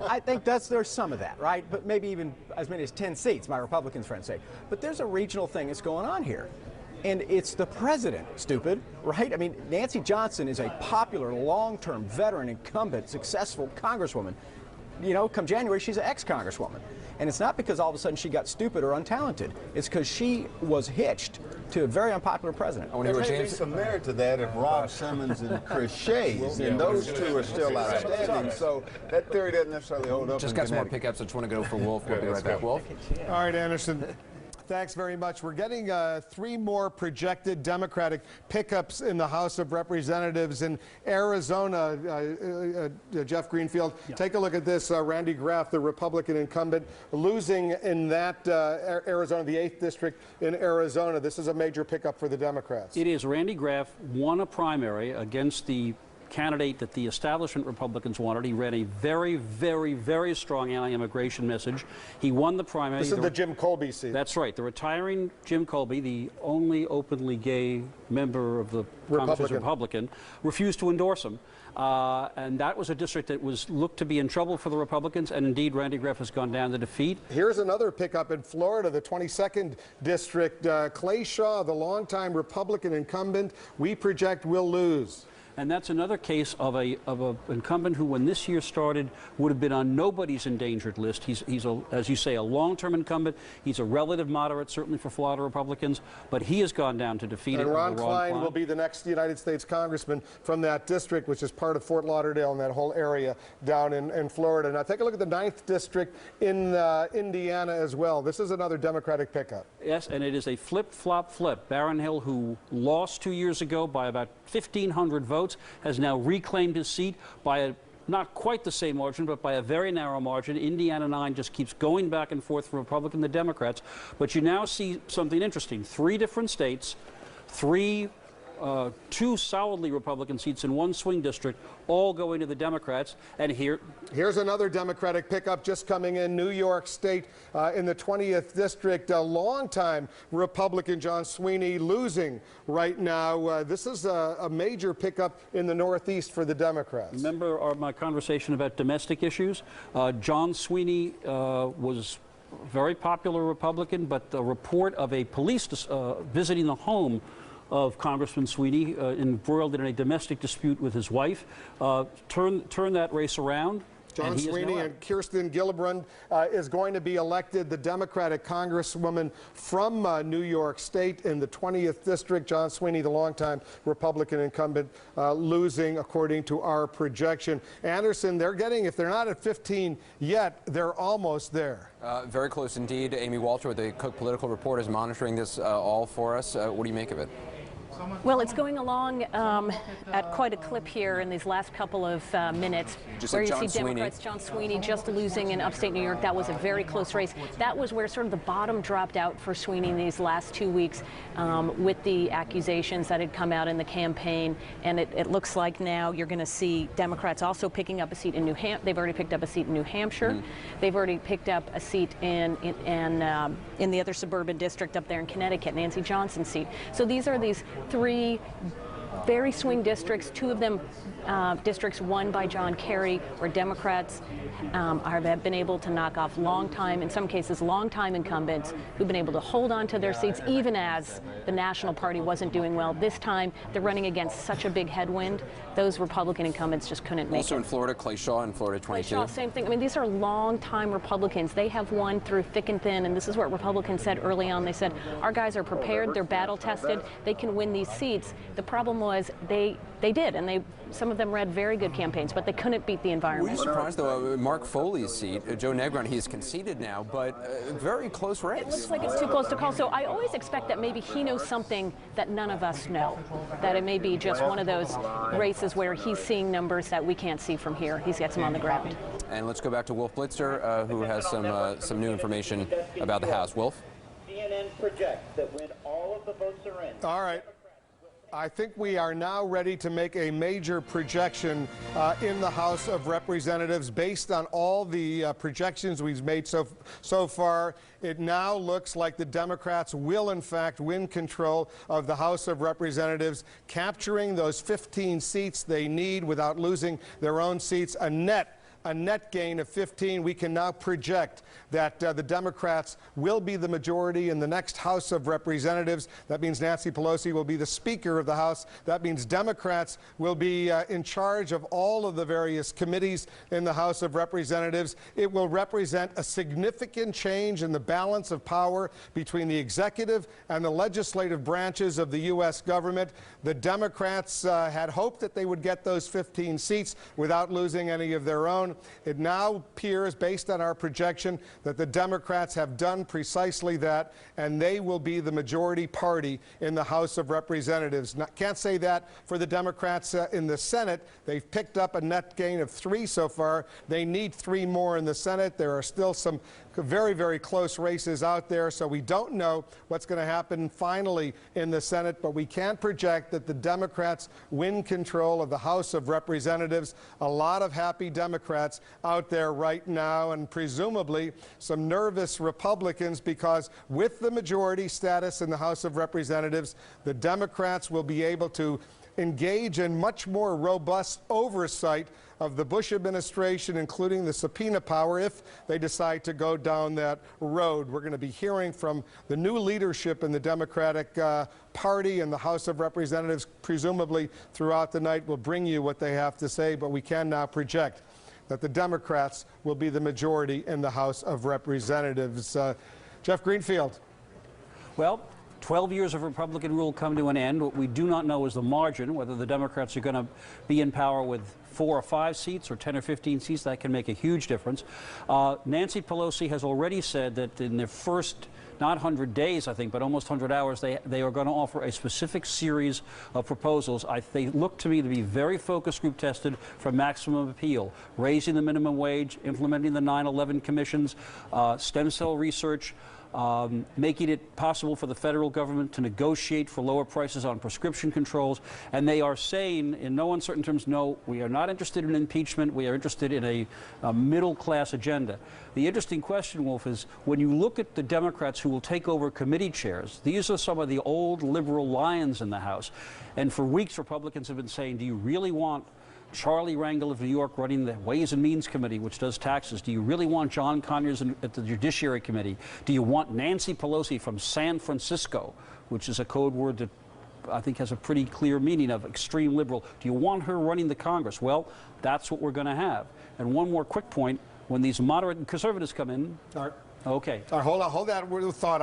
I think there's some of that, right? But maybe even as many as 10 seats, my Republican friends say. But there's a regional thing that's going on here. And it's the president, stupid, right? I mean, Nancy Johnson is a popular, long-term, veteran, incumbent, successful congresswoman. You know, come January, she's an ex-congresswoman. And it's not because all of a sudden she got stupid or untalented. It's because she was hitched to a very unpopular president. There may be some merit to that if Rob Simmons and Chris Shays, and those two are still outstanding. So that theory doesn't necessarily hold up. Just got some more pickups. I just want to go for Wolf. We'll be right back. Wolf? All right, Anderson. Thanks very much. We're getting 3 more projected Democratic pickups in the House of Representatives in Arizona. Jeff Greenfield, take a look at this. Randy Graff, the Republican incumbent, losing in that Arizona, the 8th district in Arizona. This is a major pickup for the Democrats. It is. Randy Graff won a primary against the candidate that the establishment Republicans wanted. He ran a very, very, very strong anti-immigration message. He won the primary. This is the Jim Colby seat. That's right. The retiring Jim Colby, the only openly gay member of the Congress as Republican, refused to endorse him. And that was a district that was looked to be in trouble for the Republicans, and indeed Randy Graff has gone down to defeat. Here's another pickup in Florida, the 22nd district. Clay Shaw, the longtime Republican incumbent, we project will lose. And that's another case of a incumbent who, when this year started, would have been on nobody's endangered list. He's as you say, a long-term incumbent. He's a relative moderate, certainly for Florida Republicans, but he has gone down to defeat. And Ron Klein will be the next United States congressman from that district, which is part of Fort Lauderdale and that whole area down in Florida. Now take a look at the 9th district in Indiana as well. This is another Democratic pickup. Yes, and it is a flip-flop-flip. Barron Hill, who lost 2 years ago by about 1,500 votes, has now reclaimed his seat by not quite the same margin, but by a very narrow margin. Indiana 9 just keeps going back and forth from Republican to Democrats. But you now see something interesting. 3 different states, 2 solidly Republican seats in 1 swing district, all going to the Democrats. And here's another Democratic pickup just coming in. New York State in the 20th district, a longtime Republican, John Sweeney, losing right now. This is a major pickup in the Northeast for the Democrats. Remember my conversation about domestic issues? John Sweeney was a very popular Republican, but the report of a police visiting the home of Congressman Sweeney, embroiled in a domestic dispute with his wife, turned that race around. John Sweeney and Kirsten Gillibrand is going to be elected the Democratic Congresswoman from New York State in the 20th district. John Sweeney, the longtime Republican incumbent, losing according to our projection. Anderson, they're getting, if they're not at 15 yet, they're almost there. Very close indeed. Amy Walter with the Cook Political Report is monitoring this all for us. What do you make of it? Well, it's going along at quite a clip here in these last couple of minutes, where you see Democrats, John Sweeney just losing in upstate New York. That was a very close race. That was where sort of the bottom dropped out for Sweeney in these last 2 weeks with the accusations that had come out in the campaign. And it looks like now you're going to see Democrats also picking up a seat in New Hampshire. They've already picked up a seat in New Hampshire. They've already picked up a seat in the other suburban district up there in Connecticut, Nancy Johnson's seat. So these are these 3 very swing districts, 2 of them districts won by John Kerry, where Democrats have been able to knock off in some cases, long-time incumbents who've been able to hold on to their seats even as the National Party wasn't doing well. This time, they're running against such a big headwind. Those Republican incumbents just couldn't make it. Also in Florida, Clay Shaw in Florida 22. Clay Shaw, same thing. I mean, these are long-time Republicans. They have won through thick and thin, and this is what Republicans said early on. They said, our guys are prepared, they're battle-tested, they can win these seats. The problem was they did, and some of them ran very good campaigns, but they couldn't beat the environment. Were you surprised, though, Mark Foley's seat, Joe Negron, he's conceded now, but very close race. It looks like it's too close to call, so I always expect that maybe he knows something that none of us know, that it may be just one of those races where he's seeing numbers that we can't see from here. He gets them on the ground. And let's go back to Wolf Blitzer, who has some new information about the House. Wolf? CNN projects that when all of the votes are in. All right. I think we are now ready to make a major projection in the House of Representatives based on all the projections we've made so far. It now looks like the Democrats will, in fact, win control of the House of Representatives, capturing those 15 seats they need without losing their own seats, a net a net gain of 15. We can now project that the Democrats will be the majority in the next House of Representatives. That means Nancy Pelosi will be the Speaker of the House. That means Democrats will be in charge of all of the various committees in the House of Representatives. It will represent a significant change in the balance of power between the executive and the legislative branches of the U.S. government. The Democrats had hoped that they would get those 15 seats without losing any of their own. It now appears, based on our projection, that the Democrats have done precisely that, and they will be the majority party in the House of Representatives. Can't say that for the Democrats in the Senate. They've picked up a net gain of 3 so far. They need 3 more in the Senate. There are still some very, very close races out there, so we don't know what's going to happen finally in the Senate, but we can project that the Democrats win control of the House of Representatives. A lot of happy Democrats out there right now, and presumably some nervous Republicans, because with the majority status in the House of Representatives, the Democrats will be able to engage in much more robust oversight of the Bush administration, including the subpoena power, if they decide to go down that road. We're going to be hearing from the new leadership in the Democratic Party in the House of Representatives, presumably throughout the night. We'll bring you what they have to say, but we can now project that the Democrats will be the majority in the House of Representatives. Jeff Greenfield. Well, 12 years of Republican rule come to an end. What we do not know is the margin, whether the Democrats are going to be in power with 4 or 5 seats or 10 or 15 seats. That can make a huge difference. Nancy Pelosi has already said that in their first, not 100 days, I think, but almost 100 hours, they are going to offer a specific series of proposals. They look to me to be very focus group tested for maximum appeal. Raising the minimum wage, implementing the 9/11 commissions, stem cell research, making it possible for the federal government to negotiate for lower prices on prescription controls. And they are saying, in no uncertain terms, no, we are not interested in impeachment. We are interested in a middle-class agenda. The interesting question, Wolf, is when you look at the Democrats who will take over committee chairs, these are some of the old liberal lions in the House. And for weeks, Republicans have been saying, do you really want Charlie Rangel of New York running the Ways and Means Committee, which does taxes? Do you really want John Conyers at the Judiciary Committee? Do you want Nancy Pelosi from San Francisco, which is a code word that I think has a pretty clear meaning of extreme liberal? Do you want her running the Congress? Well, that's what we're going to have. And one more quick point, when these moderate conservatives come in... All right. Okay. All right, hold that thought.